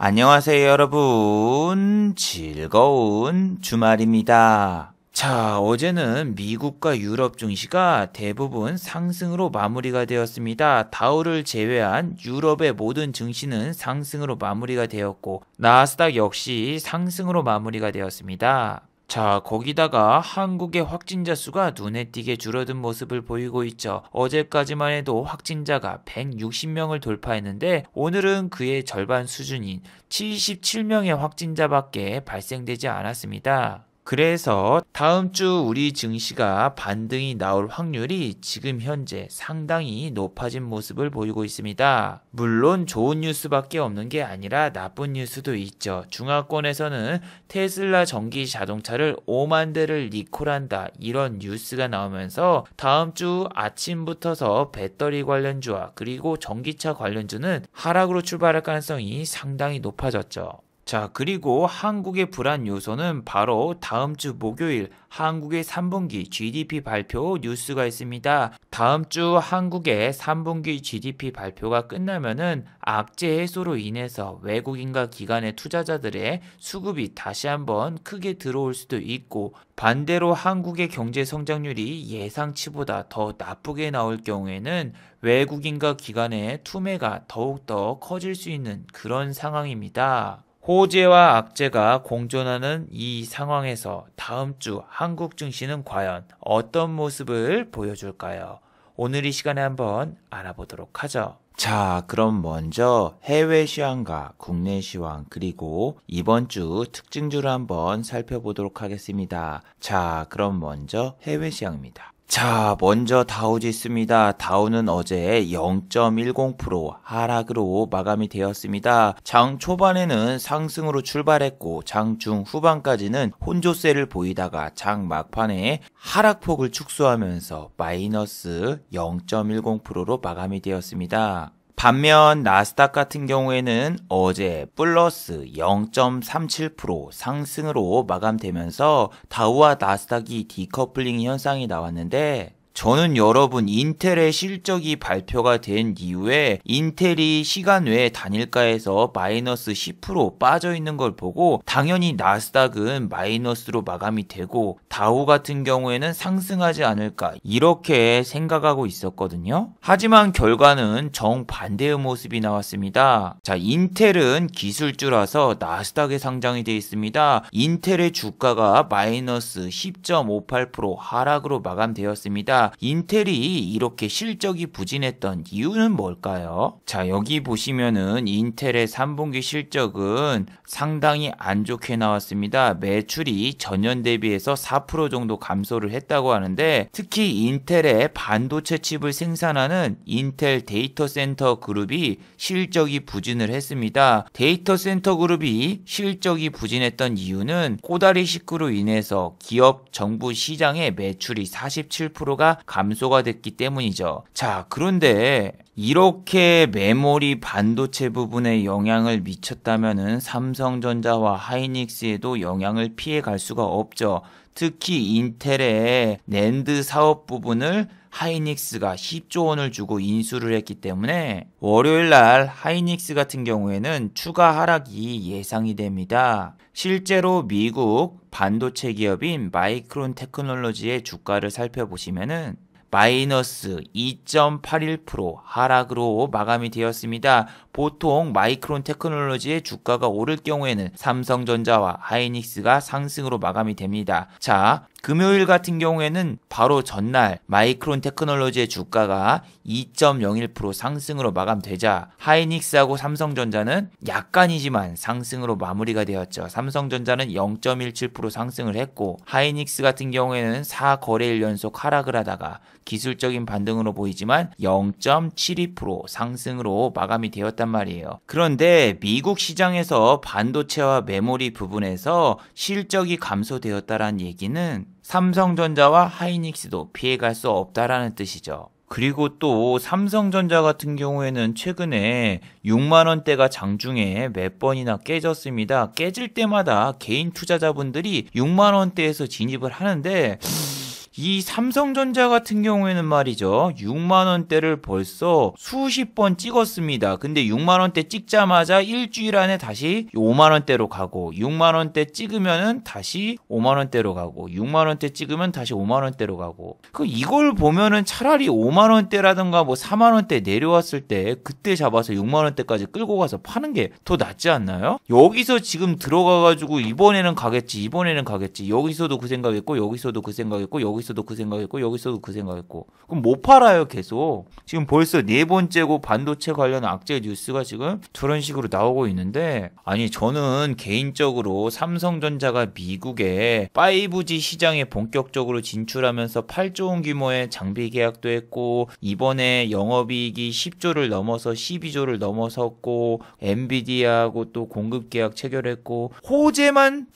안녕하세요, 여러분. 즐거운 주말입니다. 자, 어제는 미국과 유럽 증시가 대부분 상승으로 마무리가 되었습니다. 다우를 제외한 유럽의 모든 증시는 상승으로 마무리가 되었고, 나스닥 역시 상승으로 마무리가 되었습니다. 자, 거기다가 한국의 확진자 수가 눈에 띄게 줄어든 모습을 보이고 있죠. 어제까지만 해도 확진자가 160명을 돌파했는데 오늘은 그의 절반 수준인 77명의 확진자밖에 발생되지 않았습니다. 그래서 다음 주 우리 증시가 반등이 나올 확률이 지금 현재 상당히 높아진 모습을 보이고 있습니다. 물론 좋은 뉴스밖에 없는 게 아니라 나쁜 뉴스도 있죠. 중화권에서는 테슬라 전기 자동차를 5만 대를 리콜한다, 이런 뉴스가 나오면서 다음 주 아침부터서 배터리 관련주와 그리고 전기차 관련주는 하락으로 출발할 가능성이 상당히 높아졌죠. 자, 그리고 한국의 불안 요소는 바로 다음 주 목요일 한국의 3분기 GDP 발표 뉴스가 있습니다. 다음 주 한국의 3분기 GDP 발표가 끝나면은 악재 해소로 인해서 외국인과 기관의 투자자들의 수급이 다시 한번 크게 들어올 수도 있고, 반대로 한국의 경제 성장률이 예상치보다 더 나쁘게 나올 경우에는 외국인과 기관의 투매가 더욱더 커질 수 있는 그런 상황입니다. 호재와 악재가 공존하는 이 상황에서 다음 주 한국 증시는 과연 어떤 모습을 보여줄까요? 오늘 이 시간에 한번 알아보도록 하죠. 자, 그럼 먼저 해외 시황과 국내 시황 그리고 이번 주 특징주를 한번 살펴보도록 하겠습니다. 자, 그럼 먼저 해외 시황입니다. 자, 먼저 다우지수입니다. 다우는 어제 0.10% 하락으로 마감이 되었습니다. 장 초반에는 상승으로 출발했고 장 중후반까지는 혼조세를 보이다가 장 막판에 하락폭을 축소하면서 마이너스 0.10%로 마감이 되었습니다. 반면 나스닥 같은 경우에는 어제 플러스 0.37% 상승으로 마감되면서 다우와 나스닥이 디커플링 현상이 나왔는데, 저는 여러분 인텔의 실적이 발표가 된 이후에 인텔이 시간 외 단일가에서 마이너스 10% 빠져 있는 걸 보고 당연히 나스닥은 마이너스로 마감이 되고 다우 같은 경우에는 상승하지 않을까 이렇게 생각하고 있었거든요. 하지만 결과는 정반대의 모습이 나왔습니다. 자, 인텔은 기술주라서 나스닥에 상장이 되어 있습니다. 인텔의 주가가 마이너스 10.58% 하락으로 마감되었습니다. 인텔이 이렇게 실적이 부진했던 이유는 뭘까요? 자, 여기 보시면은 인텔의 3분기 실적은 상당히 안 좋게 나왔습니다. 매출이 전년 대비해서 4% 정도 감소를 했다고 하는데, 특히 인텔의 반도체 칩을 생산하는 인텔 데이터 센터 그룹이 실적이 부진을 했습니다. 데이터 센터 그룹이 실적이 부진했던 이유는 꼬다리 식구로 인해서 기업 정부 시장의 매출이 47%가 감소가 됐기 때문이죠. 자, 그런데 이렇게 메모리 반도체 부분에 영향을 미쳤다면은 삼성전자와 하이닉스에도 영향을 피해 갈 수가 없죠. 특히 인텔의 낸드 사업 부분을 하이닉스가 10조 원을 주고 인수를 했기 때문에 월요일 날 하이닉스 같은 경우에는 추가 하락이 예상이 됩니다. 실제로 미국 반도체 기업인 마이크론 테크놀로지의 주가를 살펴보시면은 마이너스 2.81% 하락으로 마감이 되었습니다. 보통 마이크론 테크놀로지의 주가가 오를 경우에는 삼성전자와 하이닉스가 상승으로 마감이 됩니다. 자, 금요일 같은 경우에는 바로 전날 마이크론 테크놀로지의 주가가 2.01% 상승으로 마감되자 하이닉스하고 삼성전자는 약간이지만 상승으로 마무리가 되었죠. 삼성전자는 0.17% 상승을 했고 하이닉스 같은 경우에는 4거래일 연속 하락을 하다가 기술적인 반등으로 보이지만 0.72% 상승으로 마감이 되었단 말이에요. 그런데 미국 시장에서 반도체와 메모리 부분에서 실적이 감소되었다는 얘기는 삼성전자와 하이닉스도 피해갈 수 없다라는 뜻이죠. 그리고 또 삼성전자 같은 경우에는 최근에 6만원대가 장중에 몇 번이나 깨졌습니다. 깨질 때마다 개인 투자자분들이 6만원대에서 진입을 하는데 이 삼성전자 같은 경우에는 말이죠. 6만원대를 벌써 수십 번 찍었습니다. 근데 6만원대 찍자마자 일주일 안에 다시 5만원대로 가고 6만원대 찍으면은 다시 5만원대로 가고 6만원대 찍으면 다시 5만원대로 가고 이걸 보면은 차라리 5만원대라든가 뭐 4만원대 내려왔을 때 그때 잡아서 6만원대까지 끌고 가서 파는 게 더 낫지 않나요? 여기서 지금 들어가가지고 이번에는 가겠지 여기서도 그 생각했고 여기서도 그 생각했고 여기서도 그 생각했고 여기서도 그 생각했고 그럼 못 팔아요. 계속 지금 벌써 4번째고 반도체 관련 악재 뉴스가 지금 저런 식으로 나오고 있는데, 아니 저는 개인적으로 삼성전자가 미국의 5G 시장에 본격적으로 진출하면서 8조 원 규모의 장비 계약도 했고 이번에 영업이익이 10조를 넘어서 12조를 넘어섰고 엔비디아하고 또 공급 계약 체결했고 호재만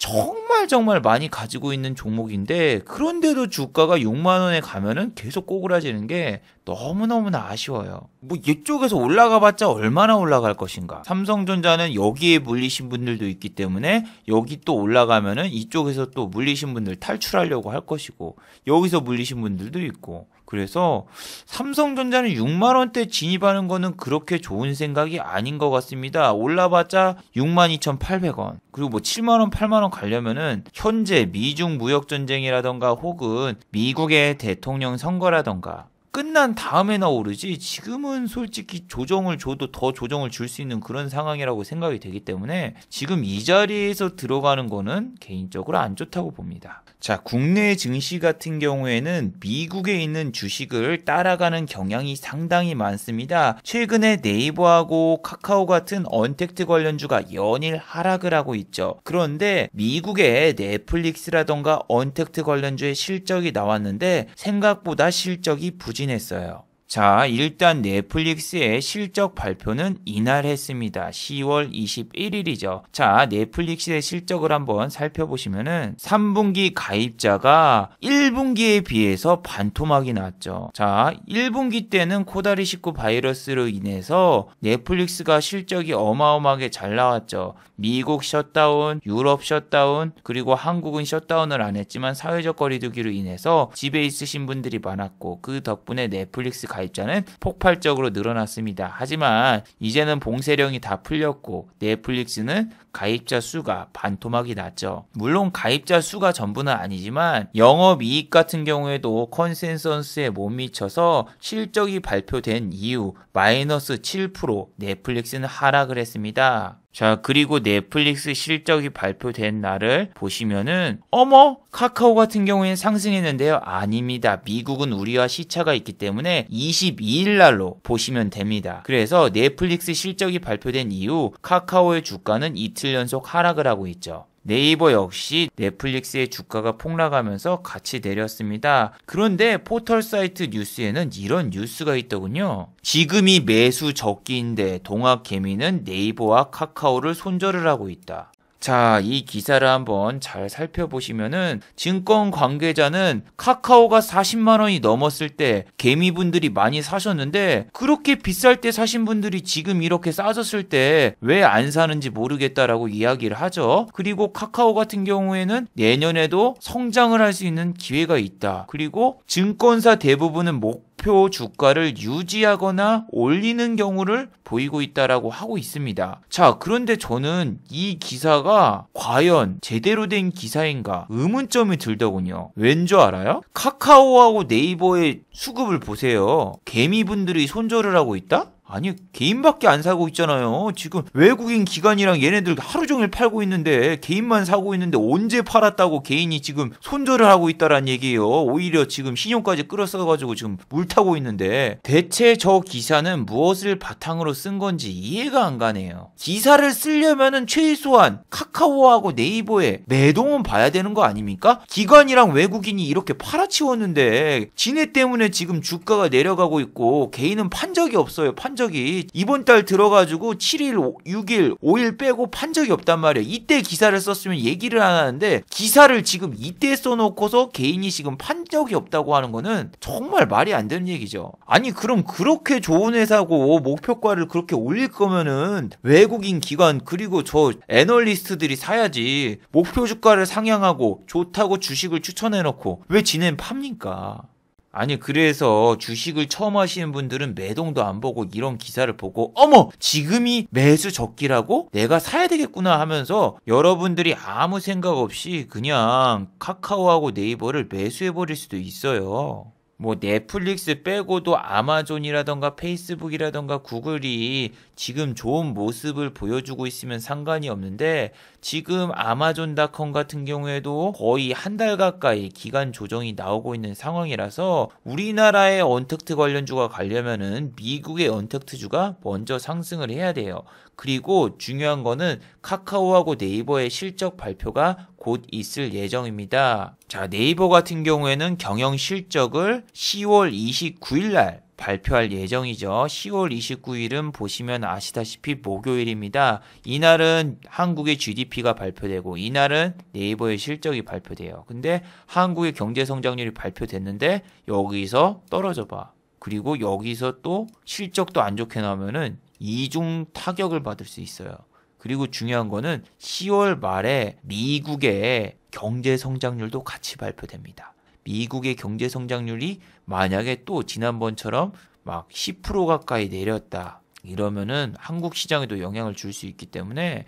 정말 많이 가지고 있는 종목인데, 그런데도 주가가 6만원에 가면은 계속 꼬꾸라지는 게 너무너무나 아쉬워요. 뭐 이쪽에서 올라가봤자 얼마나 올라갈 것인가. 삼성전자는 여기에 물리신 분들도 있기 때문에 여기 또 올라가면은 이쪽에서 또 물리신 분들 탈출하려고 할 것이고 여기서 물리신 분들도 있고, 그래서 삼성전자는 6만원대 진입하는 거는 그렇게 좋은 생각이 아닌 것 같습니다. 올라봤자 62,800원. 그리고 뭐 7만원, 8만원 가려면은 현재 미중 무역전쟁이라던가 혹은 미국의 대통령 선거라던가 끝난 다음에나 오르지 지금은 솔직히 조정을 줘도 더 조정을 줄 수 있는 그런 상황이라고 생각이 되기 때문에 지금 이 자리에서 들어가는 거는 개인적으로 안 좋다고 봅니다. 자, 국내 증시 같은 경우에는 미국에 있는 주식을 따라가는 경향이 상당히 많습니다. 최근에 네이버하고 카카오 같은 언택트 관련주가 연일 하락을 하고 있죠. 그런데 미국의 넷플릭스라던가 언택트 관련주의 실적이 나왔는데 생각보다 실적이 부진했어요. 자, 일단 넷플릭스의 실적 발표는 이날 했습니다. 10월 21일이죠. 자, 넷플릭스의 실적을 한번 살펴보시면은 3분기 가입자가 1분기에 비해서 반토막이 났죠. 자, 1분기 때는 코다리19 바이러스로 인해서 넷플릭스가 실적이 어마어마하게 잘 나왔죠. 미국 셧다운, 유럽 셧다운, 그리고 한국은 셧다운을 안 했지만 사회적 거리두기로 인해서 집에 있으신 분들이 많았고 그 덕분에 넷플릭스 가입자는 폭발적으로 늘어났습니다. 하지만 이제는 봉쇄령이 다 풀렸고 넷플릭스는 가입자 수가 반토막이 났죠. 물론 가입자 수가 전부는 아니지만 영업이익 같은 경우에도 컨센서스에 못 미쳐서 실적이 발표된 이후 마이너스 7% 넷플릭스는 하락을 했습니다. 자, 그리고 넷플릭스 실적이 발표된 날을 보시면은 어머, 카카오 같은 경우에는 상승했는데요. 아닙니다. 미국은 우리와 시차가 있기 때문에 22일 날로 보시면 됩니다. 그래서 넷플릭스 실적이 발표된 이후 카카오의 주가는 이틀 연속 하락을 하고 있죠. 네이버 역시 넷플릭스의 주가가 폭락하면서 같이 내렸습니다. 그런데 포털 사이트 뉴스에는 이런 뉴스가 있더군요. 지금이 매수 적기인데 동학개미는 네이버와 카카오를 손절을 하고 있다. 자, 이 기사를 한번 잘 살펴보시면은 증권 관계자는 카카오가 40만 원이 넘었을 때 개미분들이 많이 사셨는데 그렇게 비쌀 때 사신 분들이 지금 이렇게 싸졌을 때 왜 안 사는지 모르겠다라고 이야기를 하죠. 그리고 카카오 같은 경우에는 내년에도 성장을 할 수 있는 기회가 있다. 그리고 증권사 대부분은 목표 주가를 유지하거나 올리는 경우를 보이고 있다라고 하고 있습니다. 자, 그런데 저는 이 기사가 과연 제대로 된 기사인가 의문점이 들더군요. 왠 줄 알아요? 카카오하고 네이버의 수급을 보세요. 개미분들이 손절을 하고 있다? 아니, 개인밖에 안 사고 있잖아요. 지금 외국인 기관이랑 얘네들 하루 종일 팔고 있는데 개인만 사고 있는데 언제 팔았다고 개인이 지금 손절을 하고 있다란 얘기예요. 오히려 지금 신용까지 끌어써가지고 지금 물 타고 있는데 대체 저 기사는 무엇을 바탕으로 쓴 건지 이해가 안 가네요. 기사를 쓰려면은 최소한 카카오하고 네이버에 매동은 봐야 되는 거 아닙니까? 기관이랑 외국인이 이렇게 팔아치웠는데 지네 때문에 지금 주가가 내려가고 있고 개인은 판 적이 없어요. 판 적이 적이 이번 달 들어가지고 7일, 6일, 5일 빼고 판 적이 없단 말이에요. 이때 기사를 썼으면 얘기를 안 하는데 기사를 지금 이때 써놓고서 개인이 지금 판 적이 없다고 하는 거는 정말 말이 안 되는 얘기죠. 아니 그럼 그렇게 좋은 회사고 목표가를 그렇게 올릴 거면은 외국인 기관 그리고 저 애널리스트들이 사야지. 목표 주가를 상향하고 좋다고 주식을 추천해놓고 왜 지는 팝니까? 아니 그래서 주식을 처음 하시는 분들은 매동도 안 보고 이런 기사를 보고 어머 지금이 매수 적기라고 내가 사야 되겠구나 하면서 여러분들이 아무 생각 없이 그냥 카카오하고 네이버를 매수해버릴 수도 있어요. 뭐 넷플릭스 빼고도 아마존이라던가 페이스북이라던가 구글이 지금 좋은 모습을 보여주고 있으면 상관이 없는데 지금 아마존닷컴 같은 경우에도 거의 한 달 가까이 기간 조정이 나오고 있는 상황이라서 우리나라의 언택트 관련주가 가려면은 미국의 언택트주가 먼저 상승을 해야 돼요. 그리고 중요한 거는 카카오하고 네이버의 실적 발표가 곧 있을 예정입니다. 자, 네이버 같은 경우에는 경영 실적을 10월 29일 날 발표할 예정이죠. 10월 29일은 보시면 아시다시피 목요일입니다. 이날은 한국의 GDP가 발표되고 이날은 네이버의 실적이 발표돼요. 근데 한국의 경제 성장률이 발표됐는데 여기서 떨어져 봐. 그리고 여기서 또 실적도 안 좋게 나오면은 이중 타격을 받을 수 있어요. 그리고 중요한 거는 10월 말에 미국의 경제 성장률도 같이 발표됩니다. 미국의 경제 성장률이 만약에 또 지난번처럼 막 10% 가까이 내렸다. 이러면은 한국 시장에도 영향을 줄 수 있기 때문에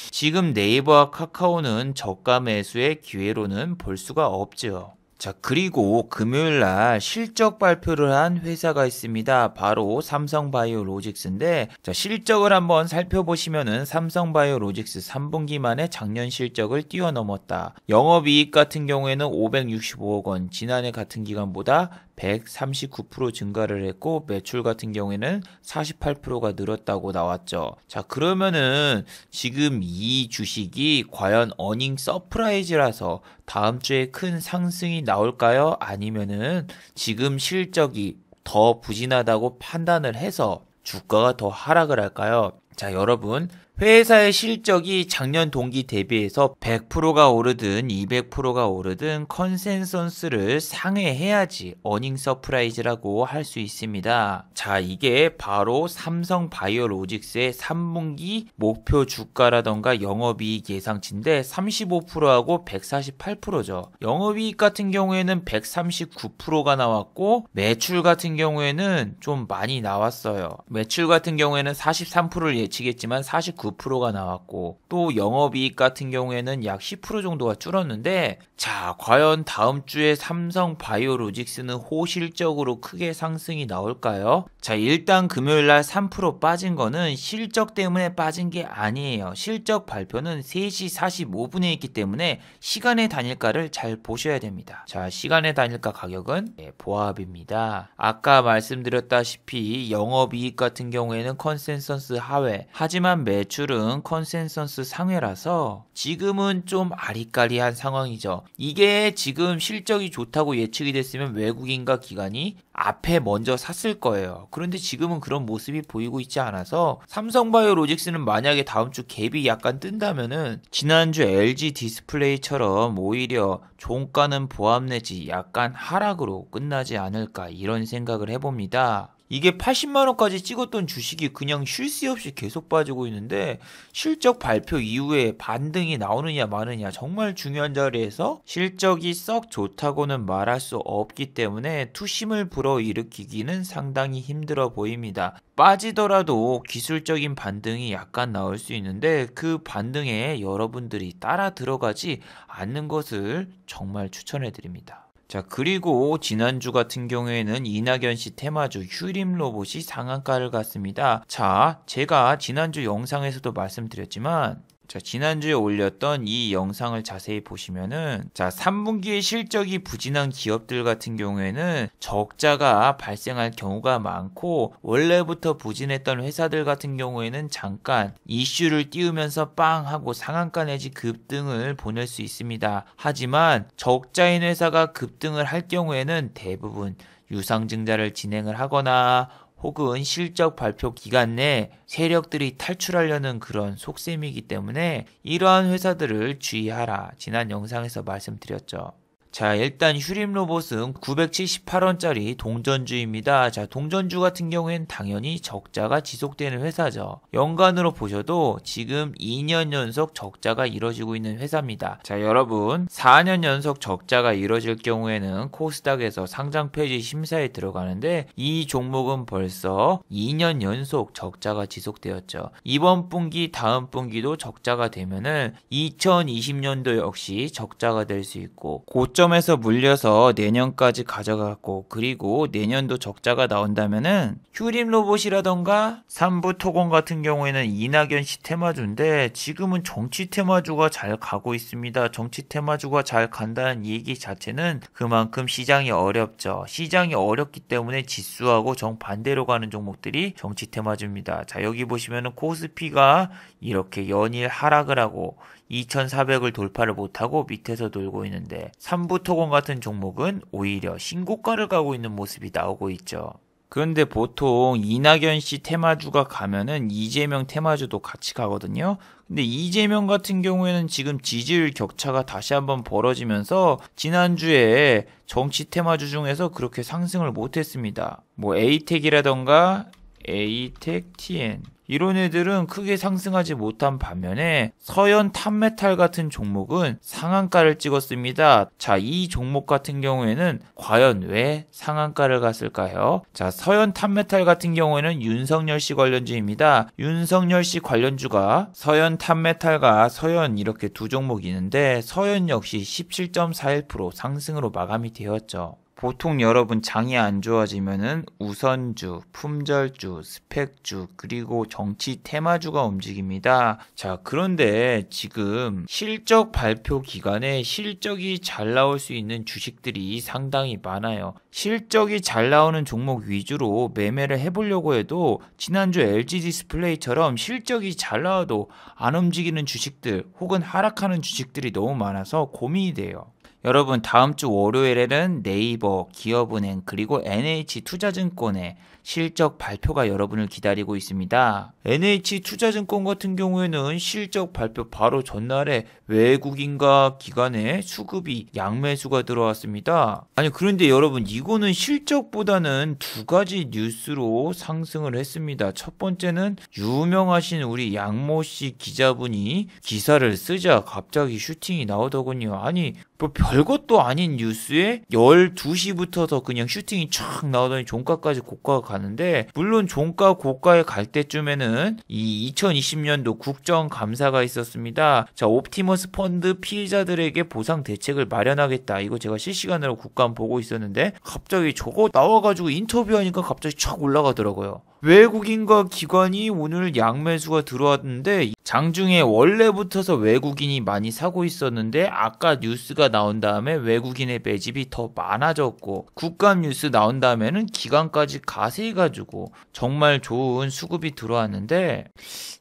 지금 네이버와 카카오는 저가 매수의 기회로는 볼 수가 없죠. 자, 그리고 금요일 날 실적 발표를 한 회사가 있습니다. 바로 삼성바이오로직스인데, 자, 실적을 한번 살펴보시면은 삼성바이오로직스 3분기 만에 작년 실적을 뛰어넘었다. 영업이익 같은 경우에는 565억 원, 지난해 같은 기간보다 139% 증가를 했고 매출 같은 경우에는 48%가 늘었다고 나왔죠. 자, 그러면은 지금 이 주식이 과연 어닝 서프라이즈라서 다음 주에 큰 상승이 나올까요? 아니면은 지금 실적이 더 부진하다고 판단을 해서 주가가 더 하락을 할까요? 자, 여러분, 회사의 실적이 작년 동기 대비해서 100%가 오르든 200%가 오르든 컨센서스를 상회해야지 어닝 서프라이즈라고 할 수 있습니다. 자, 이게 바로 삼성바이오로직스의 3분기 목표 주가라던가 영업이익 예상치인데 35%하고 148%죠. 영업이익 같은 경우에는 139%가 나왔고 매출 같은 경우에는 좀 많이 나왔어요. 매출 같은 경우에는 43%를 예측했지만 49%가 나왔고 또 영업이익 같은 경우에는 약 10% 정도가 줄었는데 자, 과연 다음 주에 삼성바이오로직스는 호실적으로 크게 상승이 나올까요? 자, 일단 금요일날 3% 빠진 거는 실적 때문에 빠진 게 아니에요. 실적 발표는 3시 45분에 있기 때문에 시간의 단일가를 잘 보셔야 됩니다. 자, 시간의 단일가 가격은 보합입니다. 아까 말씀드렸다시피 영업이익 같은 경우에는 컨센서스 하회, 하지만 매출은 컨센서스 상회라서 지금은 좀 아리까리한 상황이죠. 이게 지금 실적이 좋다고 예측이 됐으면 외국인과 기관이 앞에 먼저 샀을 거예요. 그런데 지금은 그런 모습이 보이고 있지 않아서 삼성바이오로직스는 만약에 다음 주 갭이 약간 뜬다면은 지난주 LG 디스플레이처럼 오히려 종가는 보합 내지 약간 하락으로 끝나지 않을까 이런 생각을 해봅니다. 이게 80만원까지 찍었던 주식이 그냥 쉴 새 없이 계속 빠지고 있는데 실적 발표 이후에 반등이 나오느냐 마느냐 정말 중요한 자리에서 실적이 썩 좋다고는 말할 수 없기 때문에 투심을 불어일으키기는 상당히 힘들어 보입니다. 빠지더라도 기술적인 반등이 약간 나올 수 있는데 그 반등에 여러분들이 따라 들어가지 않는 것을 정말 추천해 드립니다. 자, 그리고 지난주 같은 경우에는 이낙연 씨 테마주 휴림 로봇이 상한가를 갔습니다. 자, 제가 지난주 영상에서도 말씀드렸지만 자, 지난주에 올렸던 이 영상을 자세히 보시면은 자, 3분기의 실적이 부진한 기업들 같은 경우에는 적자가 발생할 경우가 많고 원래부터 부진했던 회사들 같은 경우에는 잠깐 이슈를 띄우면서 빵 하고 상한가 내지 급등을 보낼 수 있습니다. 하지만 적자인 회사가 급등을 할 경우에는 대부분 유상증자를 진행을 하거나 혹은 실적 발표 기간 내 세력들이 탈출하려는 그런 속셈이기 때문에 이러한 회사들을 주의하라. 지난 영상에서 말씀드렸죠. 자, 일단 휴림로봇은 978원짜리 동전주입니다. 자, 동전주 같은 경우엔 당연히 적자가 지속되는 회사죠. 연간으로 보셔도 지금 2년 연속 적자가 이뤄지고 있는 회사입니다. 자, 여러분 4년 연속 적자가 이뤄질 경우에는 코스닥에서 상장 폐지 심사에 들어가는데 이 종목은 벌써 2년 연속 적자가 지속되었죠. 이번 분기, 다음 분기도 적자가 되면은 2020년도 역시 적자가 될 수 있고 고점에서 물려서 내년까지 가져갔고 그리고 내년도 적자가 나온다면은 휴림로봇이라던가 삼부토건 같은 경우에는 이낙연 씨 테마주인데 지금은 정치 테마주가 잘 가고 있습니다. 정치 테마주가 잘 간다는 얘기 자체는 그만큼 시장이 어렵죠. 시장이 어렵기 때문에 지수하고 정반대로 가는 종목들이 정치 테마주입니다. 자, 여기 보시면은 코스피가 이렇게 연일 하락을 하고 2400을 돌파를 못하고 밑에서 돌고 있는데 삼부토건 같은 종목은 오히려 신고가를 가고 있는 모습이 나오고 있죠. 그런데 보통 이낙연 씨 테마주가 가면은 이재명 테마주도 같이 가거든요. 근데 이재명 같은 경우에는 지금 지지율 격차가 다시 한번 벌어지면서 지난주에 정치 테마주 중에서 그렇게 상승을 못했습니다. 뭐 에이텍이라던가 에이텍 TN 이런 애들은 크게 상승하지 못한 반면에 서현 탑메탈 같은 종목은 상한가를 찍었습니다. 자, 이 종목 같은 경우에는 과연 왜 상한가를 갔을까요? 자, 서현 탑메탈 같은 경우에는 윤석열 씨 관련주입니다. 윤석열 씨 관련주가 서현 탑메탈과 서현 이렇게 두 종목이 있는데 서현 역시 17.41% 상승으로 마감이 되었죠. 보통 여러분 장이 안 좋아지면은 우선주, 품절주, 스펙주, 그리고 정치 테마주가 움직입니다. 자, 그런데 지금 실적 발표 기간에 실적이 잘 나올 수 있는 주식들이 상당히 많아요. 실적이 잘 나오는 종목 위주로 매매를 해보려고 해도 지난주 LG 디스플레이처럼 실적이 잘 나와도 안 움직이는 주식들 혹은 하락하는 주식들이 너무 많아서 고민이 돼요. 여러분 다음 주 월요일에는 네이버, 기업은행 그리고 NH투자증권의 실적 발표가 여러분을 기다리고 있습니다. NH투자증권 같은 경우에는 실적 발표 바로 전날에 외국인과 기관의 수급이 양매수가 들어왔습니다. 아니 그런데 여러분 이거는 실적보다는 두 가지 뉴스로 상승을 했습니다. 첫 번째는 유명하신 우리 양모 씨 기자분이 기사를 쓰자 갑자기 슈팅이 나오더군요. 아니 뭐 별것도 아닌 뉴스에 12시부터서 그냥 슈팅이 촥 나오더니 종가까지 고가가 가는데 물론 종가 고가에 갈 때쯤에는 이 2020년도 국정감사가 있었습니다. 자, 옵티머스 펀드 피해자들에게 보상 대책을 마련하겠다. 이거 제가 실시간으로 국감 보고 있었는데 갑자기 저거 나와가지고 인터뷰하니까 갑자기 촥 올라가더라고요. 외국인과 기관이 오늘 양매수가 들어왔는데 장중에 원래부터서 외국인이 많이 사고 있었는데 아까 뉴스가 나온 다음에 외국인의 매집이 더 많아졌고 국감 뉴스 나온 다음에는 기관까지 가세해가지고 정말 좋은 수급이 들어왔는데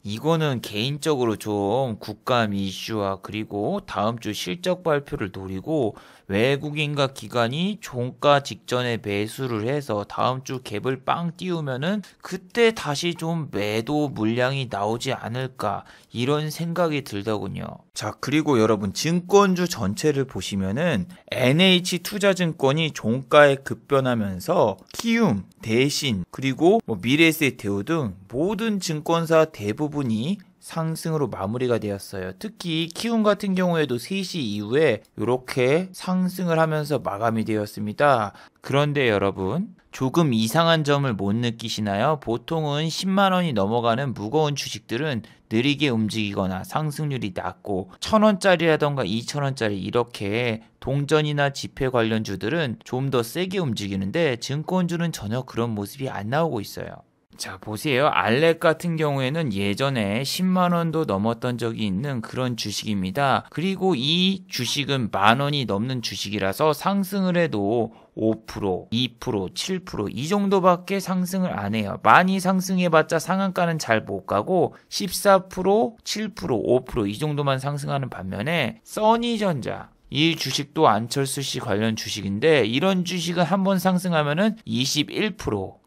이거는 개인적으로 좀 국감 이슈와 그리고 다음 주 실적 발표를 노리고 외국인과 기관이 종가 직전에 매수를 해서 다음 주 갭을 빵 띄우면은 그때 다시 좀 매도 물량이 나오지 않을까 이런 생각이 들더군요. 자, 그리고 여러분 증권주 전체를 보시면은 NH투자증권이 종가에 급변하면서 키움, 대신 그리고 미래에셋대우 등 모든 증권사 대부분이 상승으로 마무리가 되었어요. 특히 키움 같은 경우에도 3시 이후에 이렇게 상승을 하면서 마감이 되었습니다. 그런데 여러분 조금 이상한 점을 못 느끼시나요? 보통은 10만원이 넘어가는 무거운 주식들은 느리게 움직이거나 상승률이 낮고 1000원짜리라던가 2000원짜리 이렇게 동전이나 지폐 관련주들은 좀 더 세게 움직이는데 증권주는 전혀 그런 모습이 안 나오고 있어요. 자, 보세요. 알렉 같은 경우에는 예전에 10만원도 넘었던 적이 있는 그런 주식입니다. 그리고 이 주식은 만원이 넘는 주식이라서 상승을 해도 5%, 2%, 7% 이 정도밖에 상승을 안 해요. 많이 상승해봤자 상한가는 잘 못 가고 14%, 7%, 5% 이 정도만 상승하는 반면에 써니전자 이 주식도 안철수 씨 관련 주식인데 이런 주식은 한번 상승하면은 21%,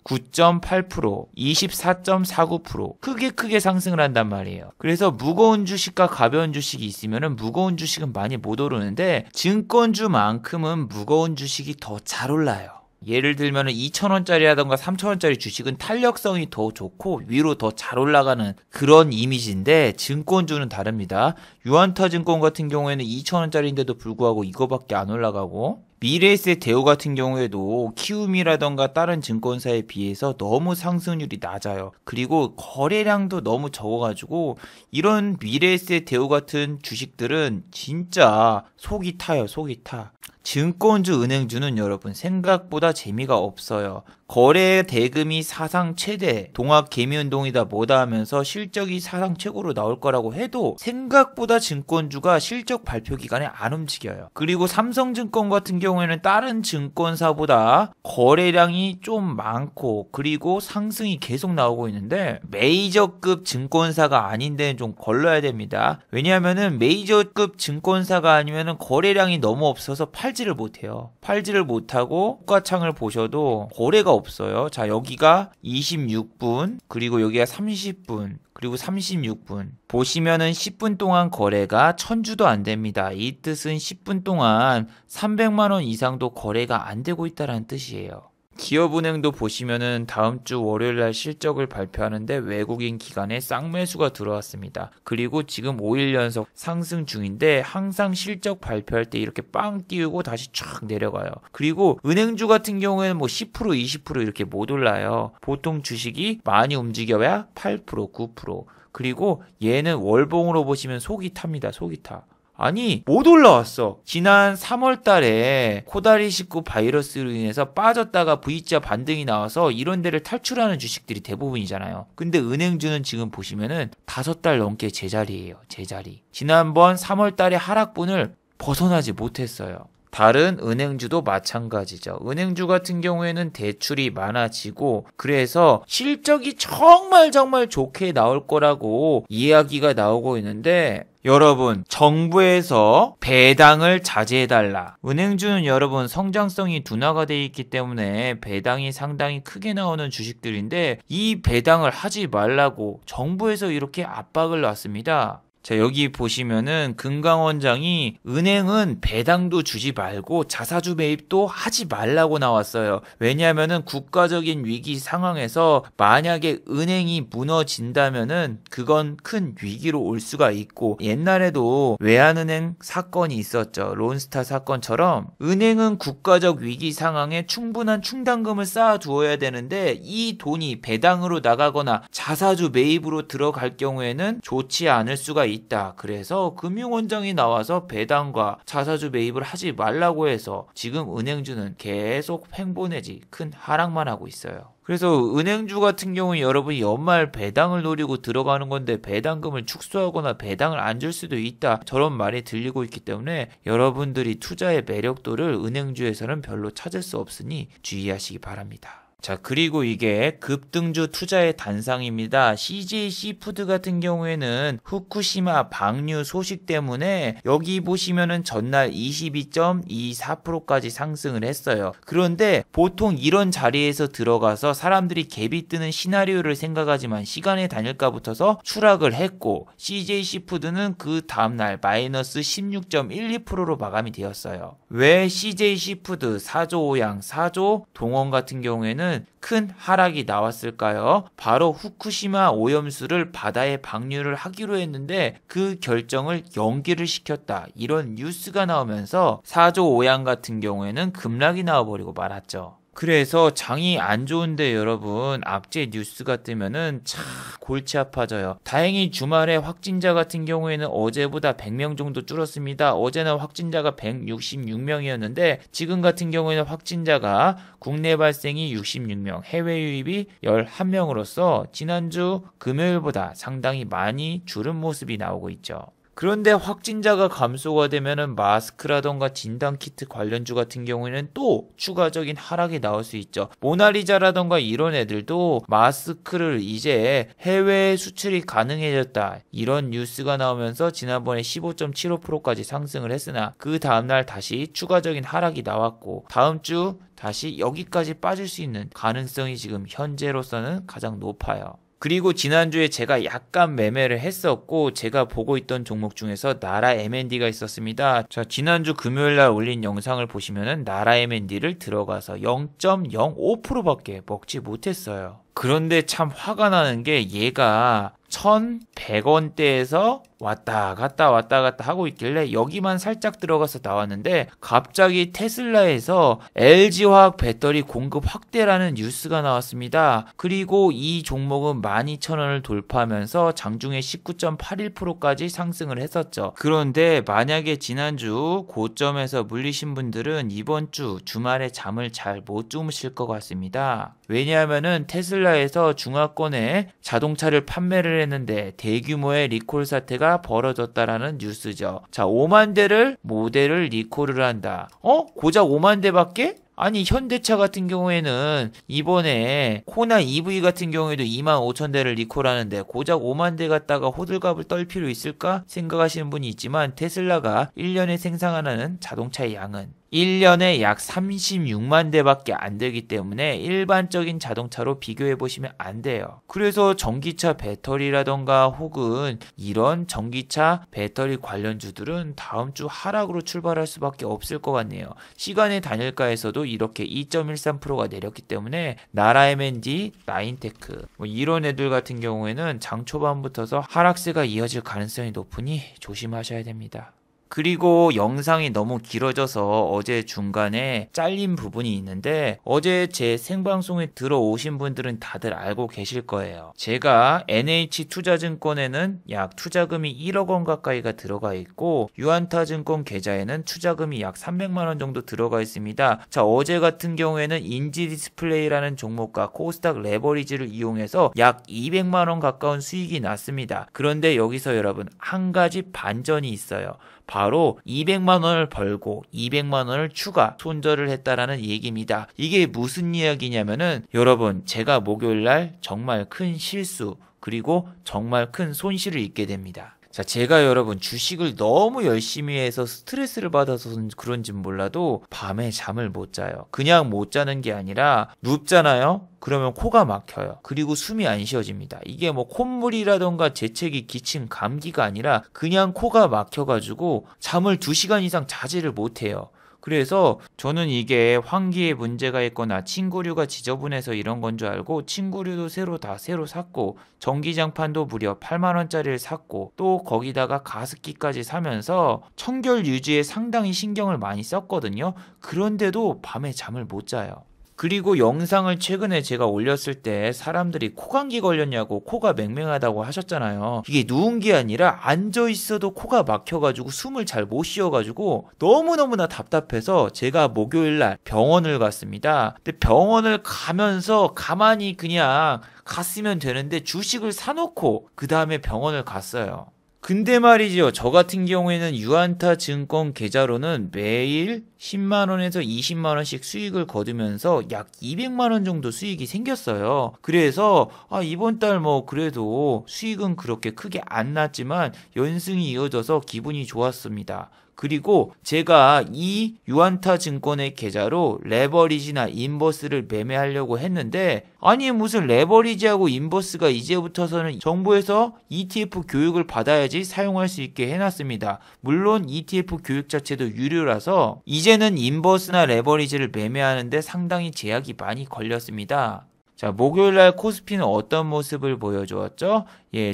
9.8%, 24.49% 크게 상승을 한단 말이에요. 그래서 무거운 주식과 가벼운 주식이 있으면은 무거운 주식은 많이 못 오르는데 증권주만큼은 무거운 주식이 더 잘 올라요. 예를 들면 2,000원짜리라던가 3,000원짜리 주식은 탄력성이 더 좋고 위로 더 잘 올라가는 그런 이미지인데 증권주는 다릅니다. 유한타증권 같은 경우에는 2,000원짜리인데도 불구하고 이거밖에 안 올라가고 미래에셋 대우 같은 경우에도 키움이라던가 다른 증권사에 비해서 너무 상승률이 낮아요. 그리고 거래량도 너무 적어가지고 이런 미래에셋 대우 같은 주식들은 진짜 속이 타요. 속이 타. 증권주, 은행주는 여러분 생각보다 재미가 없어요. 거래 대금이 사상 최대, 동학 개미운동이다 뭐다 하면서 실적이 사상 최고로 나올 거라고 해도 생각보다 증권주가 실적 발표 기간에 안 움직여요. 그리고 삼성증권 같은 경우에는 다른 증권사보다 거래량이 좀 많고 그리고 상승이 계속 나오고 있는데 메이저급 증권사가 아닌 데는 좀 걸러야 됩니다. 왜냐하면은 메이저급 증권사가 아니면은 거래량이 너무 없어서 팔지를 못해요. 팔지를 못하고 호가창을 보셔도 거래가 없어요. 자, 여기가 26분, 그리고 여기가 30분, 그리고 36분. 보시면은 10분 동안 거래가 1000주도 안 됩니다. 이 뜻은 10분 동안 300만 원 이상도 거래가 안 되고 있다는 뜻이에요. 기업은행도 보시면은 다음 주 월요일 날 실적을 발표하는데 외국인 기관에 쌍매수가 들어왔습니다. 그리고 지금 5일 연속 상승 중인데 항상 실적 발표할 때 이렇게 빵 띄우고 다시 쫙 내려가요. 그리고 은행주 같은 경우에는 뭐 10%, 20% 이렇게 못 올라요. 보통 주식이 많이 움직여야 8%, 9%. 그리고 얘는 월봉으로 보시면 속이 탑니다. 속이 타. 아니 못 올라왔어. 지난 3월 달에 코다리19 바이러스로 인해서 빠졌다가 V자 반등이 나와서 이런 데를 탈출하는 주식들이 대부분이잖아요. 근데 은행주는 지금 보시면은 5달 넘게 제자리예요. 제자리. 지난번 3월 달에 하락분을 벗어나지 못했어요. 다른 은행주도 마찬가지죠. 은행주 같은 경우에는 대출이 많아지고 그래서 실적이 정말 좋게 나올 거라고 이야기가 나오고 있는데 여러분 정부에서 배당을 자제해달라. 은행주는 여러분 성장성이 둔화가 돼 있기 때문에 배당이 상당히 크게 나오는 주식들인데 이 배당을 하지 말라고 정부에서 이렇게 압박을 놨습니다. 자, 여기 보시면은 금강원장이 은행은 배당도 주지 말고 자사주 매입도 하지 말라고 나왔어요. 왜냐하면은 국가적인 위기 상황에서 만약에 은행이 무너진다면은 그건 큰 위기로 올 수가 있고 옛날에도 외환은행 사건이 있었죠. 론스타 사건처럼 은행은 국가적 위기 상황에 충분한 충당금을 쌓아두어야 되는데 이 돈이 배당으로 나가거나 자사주 매입으로 들어갈 경우에는 좋지 않을 수가 있다. 그래서 금융원장이 나와서 배당과 자사주 매입을 하지 말라고 해서 지금 은행주는 계속 횡보 내지 큰 하락만 하고 있어요. 그래서 은행주 같은 경우는 여러분이 연말 배당을 노리고 들어가는 건데 배당금을 축소하거나 배당을 안 줄 수도 있다. 저런 말이 들리고 있기 때문에 여러분들이 투자의 매력도를 은행주에서는 별로 찾을 수 없으니 주의하시기 바랍니다. 자, 그리고 이게 급등주 투자의 단상입니다. CJ 시푸드 같은 경우에는 후쿠시마 방류 소식 때문에 여기 보시면은 전날 22.24%까지 상승을 했어요. 그런데 보통 이런 자리에서 들어가서 사람들이 갭이 뜨는 시나리오를 생각하지만 시간에 단일가 붙어서 추락을 했고 CJ 시푸드는 그 다음날 마이너스 16.12%로 마감이 되었어요. 왜 CJ 시푸드, 사조오양, 사조 동원 같은 경우에는 큰 하락이 나왔을까요? 바로 후쿠시마 오염수를 바다에 방류를 하기로 했는데 그 결정을 연기를 시켰다. 이런 뉴스가 나오면서 사조오양 같은 경우에는 급락이 나와버리고 말았죠. 그래서 장이 안 좋은데 여러분 악재 뉴스가 뜨면은 참 골치 아파져요. 다행히 주말에 확진자 같은 경우에는 어제보다 100명 정도 줄었습니다. 어제는 확진자가 166명이었는데 지금 같은 경우에는 확진자가 국내 발생이 66명, 해외 유입이 11명으로서 지난주 금요일보다 상당히 많이 줄은 모습이 나오고 있죠. 그런데 확진자가 감소가 되면은 마스크라던가 진단키트 관련주 같은 경우에는 또 추가적인 하락이 나올 수 있죠. 모나리자라던가 이런 애들도 마스크를 이제 해외에 수출이 가능해졌다, 이런 뉴스가 나오면서 지난번에 15.75%까지 상승을 했으나 그 다음날 다시 추가적인 하락이 나왔고, 다음 주 다시 여기까지 빠질 수 있는 가능성이 지금 현재로서는 가장 높아요. 그리고 지난주에 제가 약간 매매를 했었고, 제가 보고 있던 종목 중에서 나라 M&D가 있었습니다. 자, 지난주 금요일날 올린 영상을 보시면은 나라 M&D를 들어가서 0.05%밖에 먹지 못했어요. 그런데 참 화가 나는 게 얘가 1,100원대에서 왔다 갔다 하고 있길래 여기만 살짝 들어가서 나왔는데, 갑자기 테슬라에서 LG화학 배터리 공급 확대라는 뉴스가 나왔습니다. 그리고 이 종목은 12,000원을 돌파하면서 장중에 19.81%까지 상승을 했었죠. 그런데 만약에 지난주 고점에서 물리신 분들은 이번 주 주말에 잠을 잘 못 주무실 것 같습니다. 왜냐하면은 테슬라에서 중화권에 자동차를 판매를 했는데 대규모의 리콜 사태가 벌어졌다라는 뉴스죠. 자, 5만 대를 모델을 리콜을 한다. 고작 5만 대밖에? 아니, 현대차 같은 경우에는 이번에 코나 EV 같은 경우에도 25,000대를 리콜하는데 고작 5만 대 갖다가 호들갑을 떨 필요 있을까 생각하시는 분이 있지만, 테슬라가 1년에 생산하는 자동차의 양은 1년에 약 36만 대밖에 안 되기 때문에 일반적인 자동차로 비교해 보시면 안 돼요. 그래서 전기차 배터리라던가 혹은 이런 전기차 배터리 관련주들은 다음 주 하락으로 출발할 수밖에 없을 것 같네요. 시간의 단일가에서도 이렇게 2.13%가 내렸기 때문에 나라 M&D, 나인테크 이런 애들 같은 경우에는 장 초반부터서 하락세가 이어질 가능성이 높으니 조심하셔야 됩니다. 그리고 영상이 너무 길어져서 어제 중간에 잘린 부분이 있는데, 어제 제 생방송에 들어오신 분들은 다들 알고 계실 거예요. 제가 NH투자증권에는 약 투자금이 1억 원 가까이가 들어가 있고, 유안타증권 계좌에는 투자금이 약 300만 원 정도 들어가 있습니다. 자, 어제 같은 경우에는 인지디스플레이라는 종목과 코스닥 레버리지를 이용해서 약 200만 원 가까운 수익이 났습니다. 그런데 여기서 여러분, 한 가지 반전이 있어요. 바로 200만 원을 벌고 200만 원을 추가 손절을 했다라는 얘기입니다. 이게 무슨 이야기냐면은, 여러분, 제가 목요일날 정말 큰 실수 그리고 정말 큰 손실을 입게 됩니다. 자, 제가 여러분 주식을 너무 열심히 해서 스트레스를 받아서 그런지 몰라도 밤에 잠을 못 자요. 그냥 못 자는 게 아니라 눕잖아요? 그러면 코가 막혀요. 그리고 숨이 안 쉬어집니다. 이게 뭐 콧물이라던가 재채기, 기침, 감기가 아니라 그냥 코가 막혀가지고 잠을 2시간 이상 자지를 못해요. 그래서 저는 이게 환기에 문제가 있거나 침구류가 지저분해서 이런 건 줄 알고 침구류도 새로 샀고, 전기장판도 무려 8만 원짜리를 샀고, 또 거기다가 가습기까지 사면서 청결 유지에 상당히 신경을 많이 썼거든요. 그런데도 밤에 잠을 못 자요. 그리고 영상을 최근에 제가 올렸을 때 사람들이 코감기 걸렸냐고, 코가 맹맹하다고 하셨잖아요. 이게 누운 게 아니라 앉아 있어도 코가 막혀가지고 숨을 잘 못 쉬어가지고 너무너무나 답답해서 제가 목요일날 병원을 갔습니다. 근데 병원을 가면서 가만히 그냥 갔으면 되는데 주식을 사놓고 그 다음에 병원을 갔어요. 근데 말이죠, 저 같은 경우에는 유안타 증권 계좌로는 매일 10만원에서 20만원씩 수익을 거두면서 약 200만원 정도 수익이 생겼어요. 그래서 이번 달 뭐 그래도 수익은 그렇게 크게 안 났지만 연승이 이어져서 기분이 좋았습니다. 그리고 제가 이 유안타 증권의 계좌로 레버리지나 인버스를 매매하려고 했는데, 아니 무슨 레버리지하고 인버스가 이제부터서는 정부에서 ETF 교육을 받아야지 사용할 수 있게 해놨습니다. 물론 ETF 교육 자체도 유료라서 이제는 인버스나 레버리지를 매매하는데 상당히 제약이 많이 걸렸습니다. 자, 목요일날 코스피는 어떤 모습을 보여주었죠?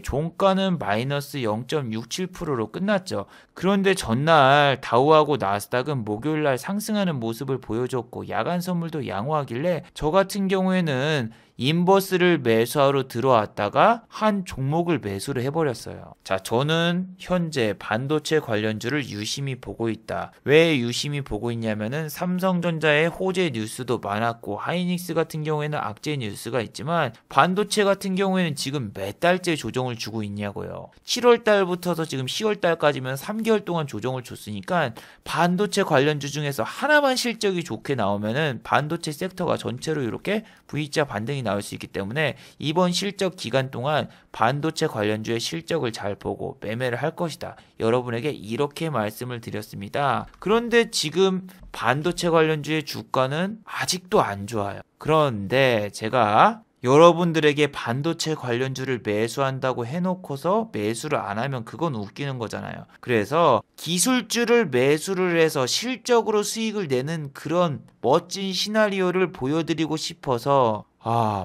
종가는 마이너스 0.67%로 끝났죠. 그런데 전날 다우하고 나스닥은 목요일날 상승하는 모습을 보여줬고, 야간 선물도 양호하길래 저 같은 경우에는 인버스를 매수하러 들어왔다가 한 종목을 매수를 해버렸어요. 자, 저는 현재 반도체 관련주를 유심히 보고 있다. 왜 유심히 보고 있냐면은 삼성전자의 호재 뉴스도 많았고 하이닉스 같은 경우에는 악재 뉴스가 있지만 반도체 같은 경우에는 지금 몇 달째 조정을 주고 있냐고요. 7월 달부터서 지금 10월 달까지면 3개월 동안 조정을 줬으니까 반도체 관련주 중에서 하나만 실적이 좋게 나오면은 반도체 섹터가 전체로 이렇게 V자 반등이 나올 수 있기 때문에 이번 실적 기간 동안 반도체 관련주의 실적을 잘 보고 매매를 할 것이다. 여러분에게 이렇게 말씀을 드렸습니다. 그런데 지금 반도체 관련주의 주가는 아직도 안 좋아요. 그런데 제가 여러분들에게 반도체 관련주를 매수한다고 해놓고서 매수를 안 하면 그건 웃기는 거잖아요. 그래서 기술주를 매수를 해서 실적으로 수익을 내는 그런 멋진 시나리오를 보여드리고 싶어서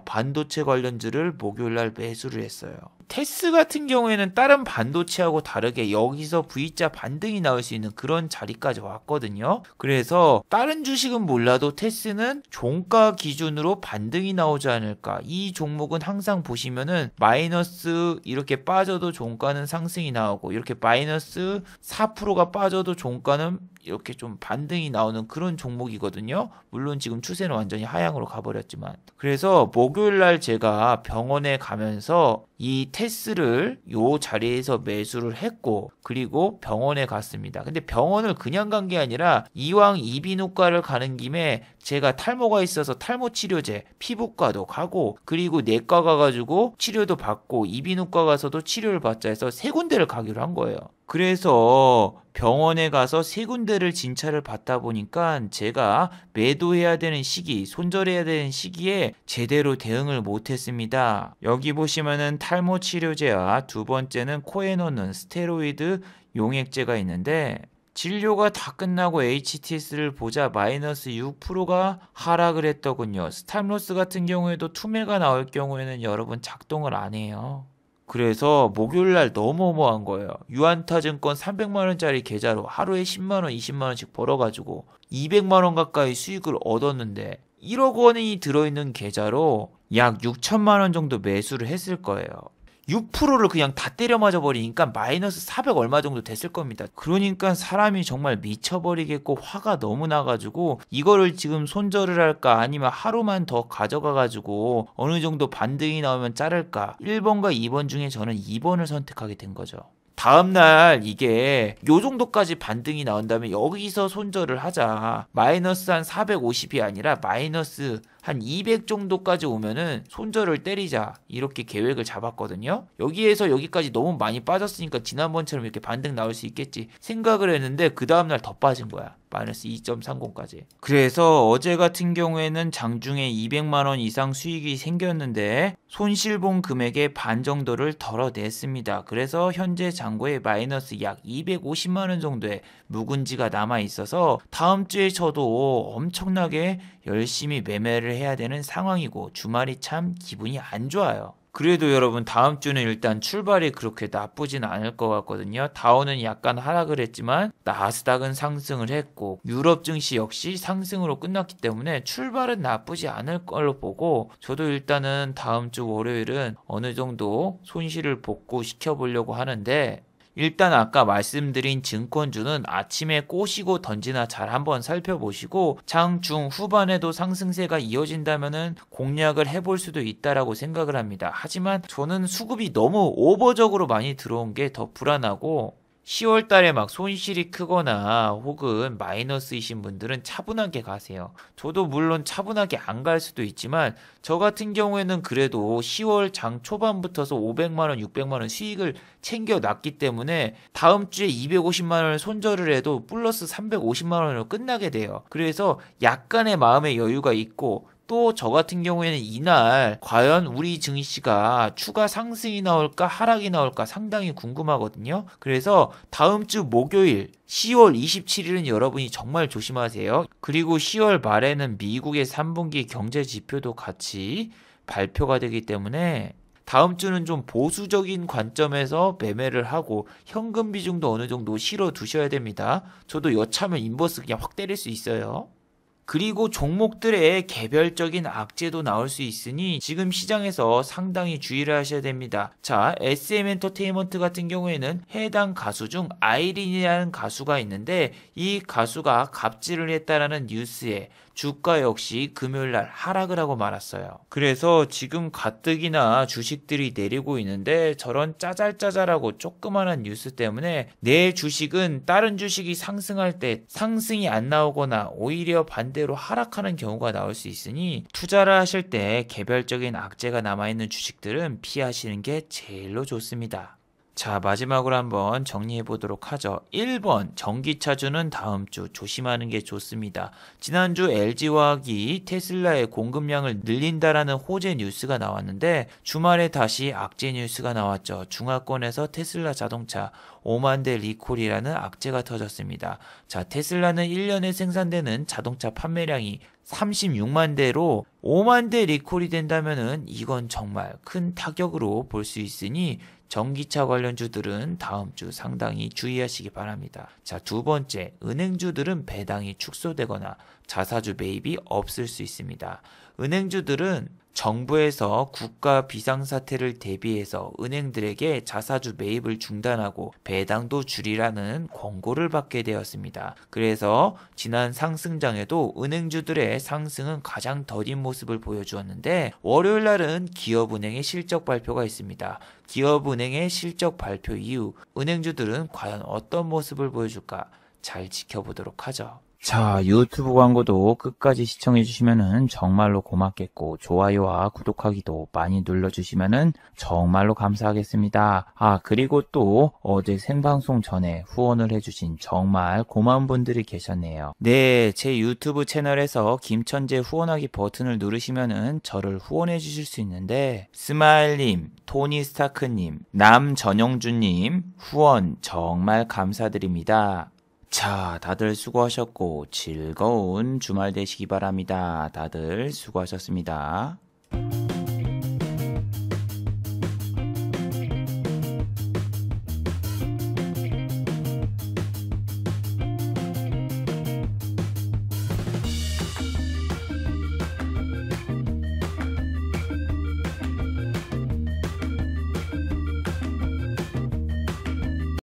반도체 관련주를 목요일날 매수를 했어요. 테스 같은 경우에는 다른 반도체하고 다르게 여기서 V자 반등이 나올 수 있는 그런 자리까지 왔거든요. 그래서 다른 주식은 몰라도 테스는 종가 기준으로 반등이 나오지 않을까. 이 종목은 항상 보시면은 마이너스 이렇게 빠져도 종가는 상승이 나오고 이렇게 마이너스 4%가 빠져도 종가는 이렇게 좀 반등이 나오는 그런 종목이거든요. 물론 지금 추세는 완전히 하향으로 가버렸지만. 그래서 목요일날 제가 병원에 가면서 이 테스를 요 자리에서 매수를 했고 그리고 병원에 갔습니다. 근데 병원을 그냥 간 게 아니라 이왕 이비인후과를 가는 김에 제가 탈모가 있어서 탈모 치료제, 피부과도 가고 그리고 내과 가가지고 치료도 받고 이비인후과 가서도 치료를 받자 해서 세 군데를 가기로 한 거예요. 그래서 병원에 가서 세 군데를 진찰을 받다 보니까 제가 매도해야 되는 시기, 손절해야 되는 시기에 제대로 대응을 못했습니다. 여기 보시면은 탈모 치료제와 두 번째는 코에 넣는 스테로이드 용액제가 있는데 진료가 다 끝나고 HTS를 보자 마이너스 6%가 하락을 했더군요. 스탑로스 같은 경우에도 투매가 나올 경우에는 여러분 작동을 안 해요. 그래서 목요일날 너무 어마어마한 거예요. 유안타증권 300만원짜리 계좌로 하루에 10만원, 20만원씩 벌어가지고 200만원 가까이 수익을 얻었는데 1억 원이 들어있는 계좌로 약 6천만원 정도 매수를 했을 거예요. 6%를 그냥 다 때려 맞아 버리니까 마이너스 400 얼마 정도 됐을 겁니다. 그러니까 사람이 정말 미쳐버리겠고 화가 너무 나가지고 이거를 지금 손절을 할까 아니면 하루만 더 가져가가지고 어느 정도 반등이 나오면 자를까 1번과 2번 중에 저는 2번을 선택하게 된 거죠. 다음날 이게 요 정도까지 반등이 나온다면 여기서 손절을 하자. 마이너스 한 450이 아니라 마이너스 한 200 정도까지 오면은 손절을 때리자. 이렇게 계획을 잡았거든요. 여기에서 여기까지 너무 많이 빠졌으니까 지난번처럼 이렇게 반등 나올 수 있겠지 생각을 했는데 그 다음날 더 빠진 거야. 마이너스 2.30까지. 그래서 어제 같은 경우에는 장중에 200만원 이상 수익이 생겼는데 손실본 금액의 반 정도를 덜어냈습니다. 그래서 현재 잔고에 마이너스 약 250만원 정도의 묵은지가 남아있어서 다음 주에 저도 엄청나게 열심히 매매를 해야 되는 상황이고 주말이 참 기분이 안 좋아요. 그래도 여러분 다음 주는 일단 출발이 그렇게 나쁘진 않을 것 같거든요. 다우는 약간 하락을 했지만 나스닥은 상승을 했고 유럽 증시 역시 상승으로 끝났기 때문에 출발은 나쁘지 않을 걸로 보고 저도 일단은 다음 주 월요일은 어느 정도 손실을 복구시켜 보려고 하는데 일단 아까 말씀드린 증권주는 아침에 꼬시고 던지나 잘 한번 살펴보시고 장, 중, 후반에도 상승세가 이어진다면은 공략을 해볼 수도 있다라고 생각을 합니다. 하지만 저는 수급이 너무 오버적으로 많이 들어온 게 더 불안하고 10월 달에 막 손실이 크거나 혹은 마이너스이신 분들은 차분하게 가세요. 저도 물론 차분하게 안 갈 수도 있지만 저 같은 경우에는 그래도 10월 장 초반부터서 500만원, 600만원 수익을 챙겨놨기 때문에 다음 주에 250만원을 손절을 해도 플러스 350만원으로 끝나게 돼요. 그래서 약간의 마음의 여유가 있고 또 저 같은 경우에는 이날 과연 우리 증시가 추가 상승이 나올까 하락이 나올까 상당히 궁금하거든요. 그래서 다음 주 목요일 10월 27일은 여러분이 정말 조심하세요. 그리고 10월 말에는 미국의 3분기 경제 지표도 같이 발표가 되기 때문에 다음 주는 좀 보수적인 관점에서 매매를 하고 현금 비중도 어느 정도 실어 두셔야 됩니다. 저도 여차하면 인버스 그냥 확 때릴 수 있어요. 그리고 종목들의 개별적인 악재도 나올 수 있으니 지금 시장에서 상당히 주의를 하셔야 됩니다. 자, SM 엔터테인먼트 같은 경우에는 해당 가수 중 아이린이라는 가수가 있는데 이 가수가 갑질을 했다라는 뉴스에 주가 역시 금요일날 하락을 하고 말았어요. 그래서 지금 가뜩이나 주식들이 내리고 있는데 저런 짜잘짜잘하고 조그만한 뉴스 때문에 내 주식은 다른 주식이 상승할 때 상승이 안 나오거나 오히려 반대로 하락하는 경우가 나올 수 있으니 투자를 하실 때 개별적인 악재가 남아있는 주식들은 피하시는 게 제일로 좋습니다. 자, 마지막으로 한번 정리해 보도록 하죠. 1번 전기차주는 다음 주 조심하는 게 좋습니다. 지난주 LG화학이 테슬라의 공급량을 늘린다라는 호재 뉴스가 나왔는데 주말에 다시 악재 뉴스가 나왔죠. 중화권에서 테슬라 자동차 5만 대 리콜이라는 악재가 터졌습니다. 자, 테슬라는 1년에 생산되는 자동차 판매량이 36만 대로 5만 대 리콜이 된다면은 이건 정말 큰 타격으로 볼 수 있으니 전기차 관련주들은 다음 주 상당히 주의하시기 바랍니다. 자, 두 번째, 은행주들은 배당이 축소되거나 자사주 매입이 없을 수 있습니다. 은행주들은 정부에서 국가 비상사태를 대비해서 은행들에게 자사주 매입을 중단하고 배당도 줄이라는 권고를 받게 되었습니다. 그래서 지난 상승장에도 은행주들의 상승은 가장 더딘 모습을 보여주었는데 월요일 날은 기업은행의 실적 발표가 있습니다. 기업은행의 실적 발표 이후 은행주들은 과연 어떤 모습을 보여줄까 잘 지켜보도록 하죠. 자, 유튜브 광고도 끝까지 시청해주시면 정말로 고맙겠고 좋아요와 구독하기도 많이 눌러주시면 정말로 감사하겠습니다. 그리고 또 어제 생방송 전에 후원을 해주신 정말 고마운 분들이 계셨네요. 네, 제 유튜브 채널에서 김천재 후원하기 버튼을 누르시면 저를 후원해 주실 수 있는데 스마일님, 토니스타크님, 남전영주님 후원 정말 감사드립니다. 자, 다들 수고하셨고 즐거운 주말 되시기 바랍니다. 다들 수고하셨습니다.